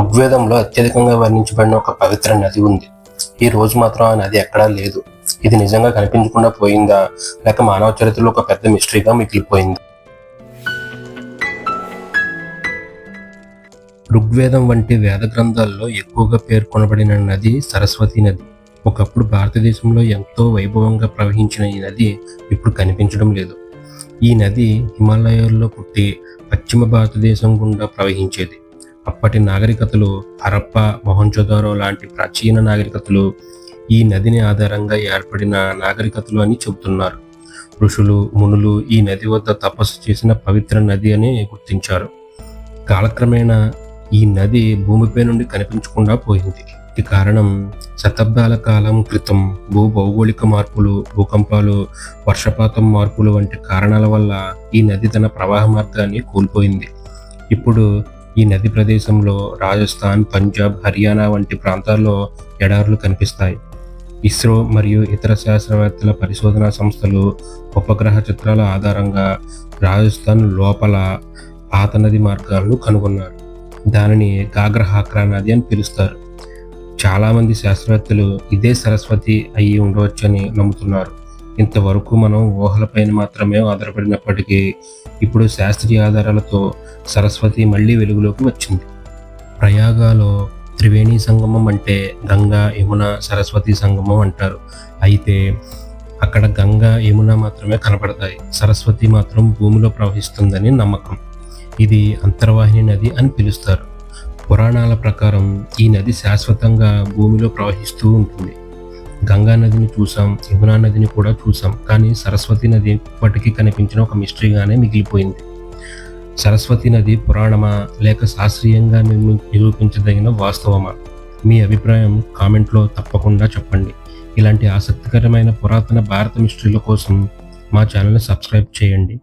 ఋగ్వేదంలో అత్యధికంగా వర్ణించబడిన ఒక పవిత్ర నది ఉంది. ఈ రోజు మాత్రం ఆ నది ఎక్కడా లేదు. ఇది నిజంగా కనిపించకుండా పోయిందా, లేక మానవ చరిత్రలో ఒక పెద్ద మిస్టరీగా మిగిలిపోయింది? ఋగ్వేదం వంటి వేద గ్రంథాల్లో ఎక్కువగా పేర్కొనబడిన నది సరస్వతి నది. ఒకప్పుడు భారతదేశంలో ఎంతో వైభవంగా ప్రవహించిన ఈ నది ఇప్పుడు కనిపించడం లేదు. ఈ నది హిమాలయాల్లో పుట్టి పశ్చిమ భారతదేశం గుండా ప్రవహించేది. అప్పటి నాగరికతలు, హరప్ప, మొహంజోదారో లాంటి ప్రాచీన నాగరికతలు ఈ నదిని ఆధారంగా ఏర్పడిన నాగరికతలు అని చెబుతున్నారు. ఋషులు, మునులు ఈ నది వద్ద తపస్సు చేసిన పవిత్ర నది అని గుర్తించారు. కాలక్రమేణా ఈ నది భూమిపై నుండి కనిపించకుండా పోయింది. ఈ కారణం శతాబ్దాల కాలం క్రితం భౌగోళిక మార్పులు, భూకంపాలు, వర్షపాతం మార్పులు వంటి కారణాల వల్ల ఈ నది తన ప్రవాహ మార్గాన్ని కోల్పోయింది. ఇప్పుడు ఈ నది ప్రదేశంలో రాజస్థాన్, పంజాబ్, హర్యానా వంటి ప్రాంతాల్లో ఎడారులు కనిపిస్తాయి. ఇస్రో మరియు ఇతర శాస్త్రవేత్తల పరిశోధనా సంస్థలు ఉపగ్రహ చిత్రాల ఆధారంగా రాజస్థాన్ లోపల పాత నది మార్గాలను కనుగొన్నారు. దానిని గాగ్ర హాక్రా నది అని పిలుస్తారు. చాలామంది శాస్త్రవేత్తలు ఇదే సరస్వతి అయి ఉండవచ్చని నమ్ముతున్నారు. ఇంతవరకు మనం ఊహలపైన మాత్రమే ఆధారపడినప్పటికీ ఇప్పుడు శాస్త్రీయ ఆధారాలతో సరస్వతి మళ్ళీ వెలుగులోకి వచ్చింది. ప్రయాగలో త్రివేణి సంగమం అంటే గంగా, యమున, సరస్వతి సంగమం అంటారు. అయితే అక్కడ గంగా, యమున మాత్రమే కనపడతాయి. సరస్వతి మాత్రం భూమిలో ప్రవహిస్తుందని నమ్మకం. ఇది అంతర్వాహిని నది అని పిలుస్తారు. పురాణాల ప్రకారం ఈ నది శాశ్వతంగా భూమిలో ప్రవహిస్తూ ఉంటుంది. గంగా నదిని చూసాం, యమునా నదిని కూడా చూసాం, కానీ సరస్వతి నది ఇప్పటికీ కనిపించిన ఒక మిస్టరీగానే మిగిలిపోయింది. సరస్వతి నది పురాణమా లేక శాస్త్రీయంగా నిరూపించదగిన వాస్తవమా? మీ అభిప్రాయం కామెంట్లో తప్పకుండా చెప్పండి. ఇలాంటి ఆసక్తికరమైన పురాతన భారత మిస్టరీల కోసం మా ఛానల్ని సబ్స్క్రైబ్ చేయండి.